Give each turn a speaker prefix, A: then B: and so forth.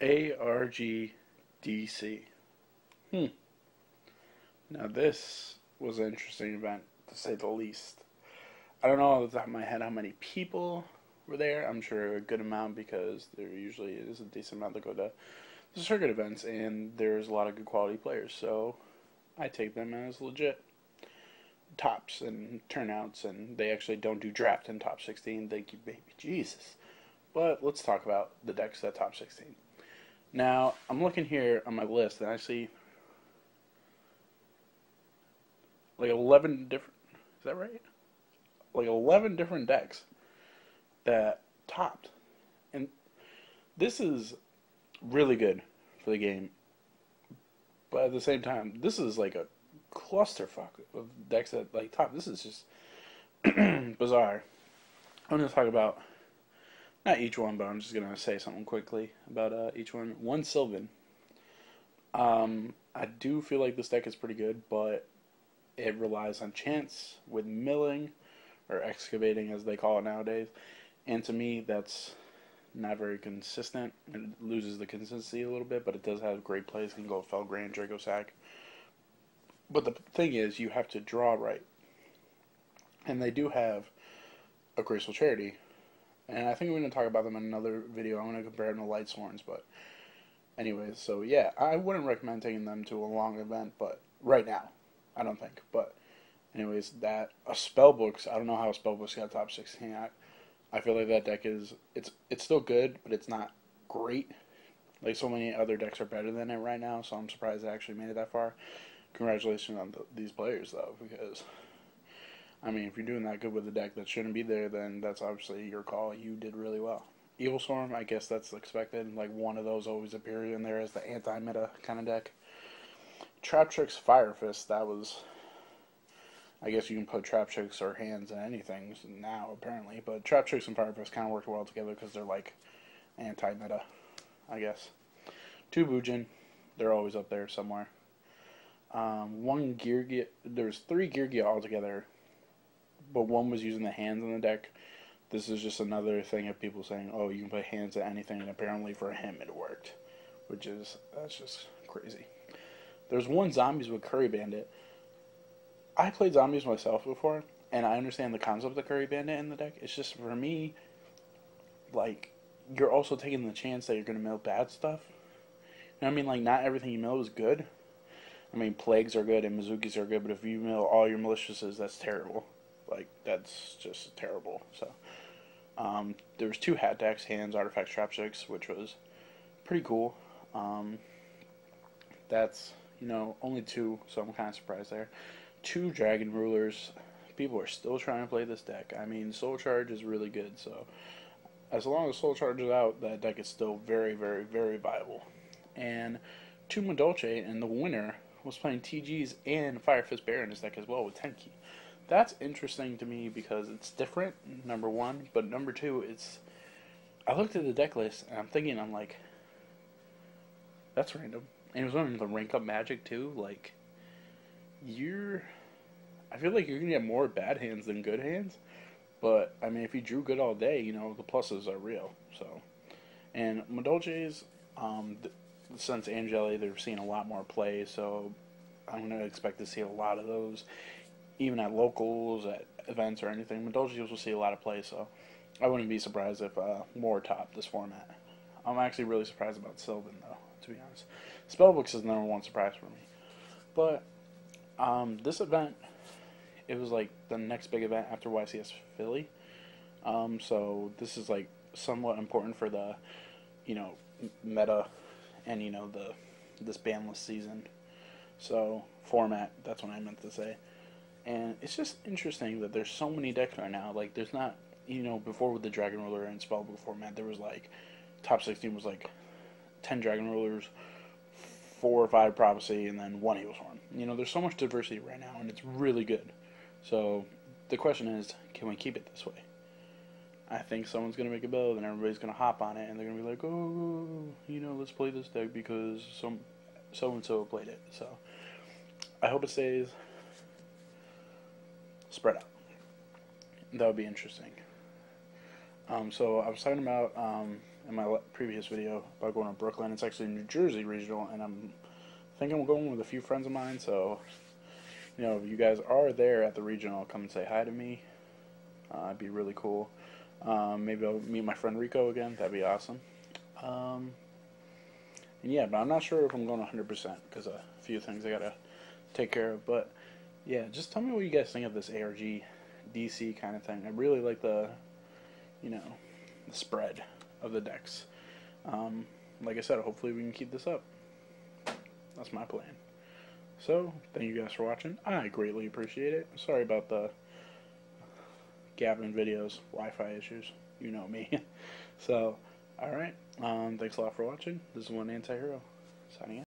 A: ARGDC. Now this was an interesting event, to say the least. I don't know off the top of my head how many people were there. I'm sure a good amount because there usually is a decent amount that go to the circuit events, and there's a lot of good quality players. So I take them as legit tops and turnouts, and they actually don't do draft in top 16. Thank you, baby Jesus. But let's talk about the decks at top 16. Now, I'm looking here on my list, and I see like 11 different, is that right? Like 11 different decks that topped. And this is really good for the game. But at the same time, this is like a clusterfuck of decks that like top. This is just bizarre. I'm going to talk about, not each one, but I'm just going to say something quickly about each one. One Sylvan. I do feel like this deck is pretty good, but it relies on chance with milling, or excavating as they call it nowadays. And to me, that's not very consistent. It loses the consistency a little bit, but it does have great plays. It can go Felgrand, Draco Sack. But the thing is, you have to draw right. And they do have a Graceful Charity. And I think we're going to talk about them in another video. I'm going to compare them to Light Sworns. But anyways, so yeah, I wouldn't recommend taking them to a long event, but right now, I don't think. But anyways, that a Spellbooks, I don't know how a Spellbooks got top 16. I feel like that deck is, it's still good, but it's not great. Like, so many other decks are better than it right now, so I'm surprised it actually made it that far. Congratulations on these players, though, because, I mean, if you're doing that good with a deck that shouldn't be there, then that's obviously your call. You did really well. Evil Storm, I guess that's expected. Like, one of those always appears in there as the anti-meta kind of deck. Trap Tricks Fire Fist, that was, I guess you can put Trap Tricks or hands in anything now, apparently. But Trap Tricks and Fire Fist kind of work well together because they're like anti-meta, I guess. Two Bujin, they're always up there somewhere. One Gear, there's 3 Gear altogether, but one was using the hands in the deck. This is just another thing of people saying, oh, you can play hands at anything, and apparently for him it worked, that's just crazy. There's one Zombies with Curry Bandit. I played Zombies myself before, and I understand the concept of Curry Bandit in the deck. It's just, for me, like, you're also taking the chance that you're going to mill bad stuff. You know what I mean? Like, not everything you mill is good. I mean, Plagues are good and Mizukis are good, but if you mill all your Maliciouses, that's terrible. Like, that's just terrible. So, there was 2 hat decks, Hands, Artifacts, Trap Tricks, which was pretty cool. That's, you know, only 2, so I'm kind of surprised there. 2 Dragon Rulers. People are still trying to play this deck. I mean, Soul Charge is really good, so as long as Soul Charge is out, that deck is still very, very, very viable. And 2 Madolche, and the winner was playing TGs and Fire Fist Bear in his deck as well with Tenki. That's interesting to me because it's different, number 1, but number 2, it's, I looked at the deck list and I'm like, that's random. And it was running the rank up Magic too, like, I feel like you're going to get more bad hands than good hands. But, I mean, if you drew good all day, you know, the pluses are real. So, and Madolche's, since Angeli, they're seeing a lot more play. So, I'm going to expect to see a lot of those. Even at locals, at events or anything. Madolche's will see a lot of play. So, I wouldn't be surprised if more top this format. I'm actually really surprised about Sylvan, though, to be honest. Spellbooks is the number 1 surprise for me. But, this event, it was like the next big event after YCS Philly. So this is like somewhat important for the, you know, meta and, you know, this banless season. So format, that's what I meant to say. And it's just interesting that there's so many decks right now. Like, there's not, you know, before with the Dragon Ruler and Spellbook format, there was like, top 16 was like 10 Dragon Rulers, 4 or 5 Prophecy, and then 1 Evil Swarm. You know, there's so much diversity right now, and it's really good. So, the question is, can we keep it this way? I think someone's going to make a build, and everybody's going to hop on it, and they're going to be like, oh, you know, let's play this deck because so-and-so played it. So, I hope it stays spread out. That would be interesting. So, I was talking about in my previous video about going to Brooklyn. It's actually New Jersey regional, and I'm thinking I'm going with a few friends of mine. So, you know, if you guys are there at the regional, come and say hi to me. It'd be really cool. Maybe I'll meet my friend Rico again. That'd be awesome. And yeah, but I'm not sure if I'm going 100% because a few things I gotta take care of. But yeah, just tell me what you guys think of this ARG DC kind of thing. I really like the, you know, the spread of the decks. Like I said, hopefully we can keep this up. That's my plan. So, thank you guys for watching. I greatly appreciate it. Sorry about the Gavin videos, Wi-Fi issues. You know me. So, alright. Thanks a lot for watching. This is One Anti-Hero. Signing out.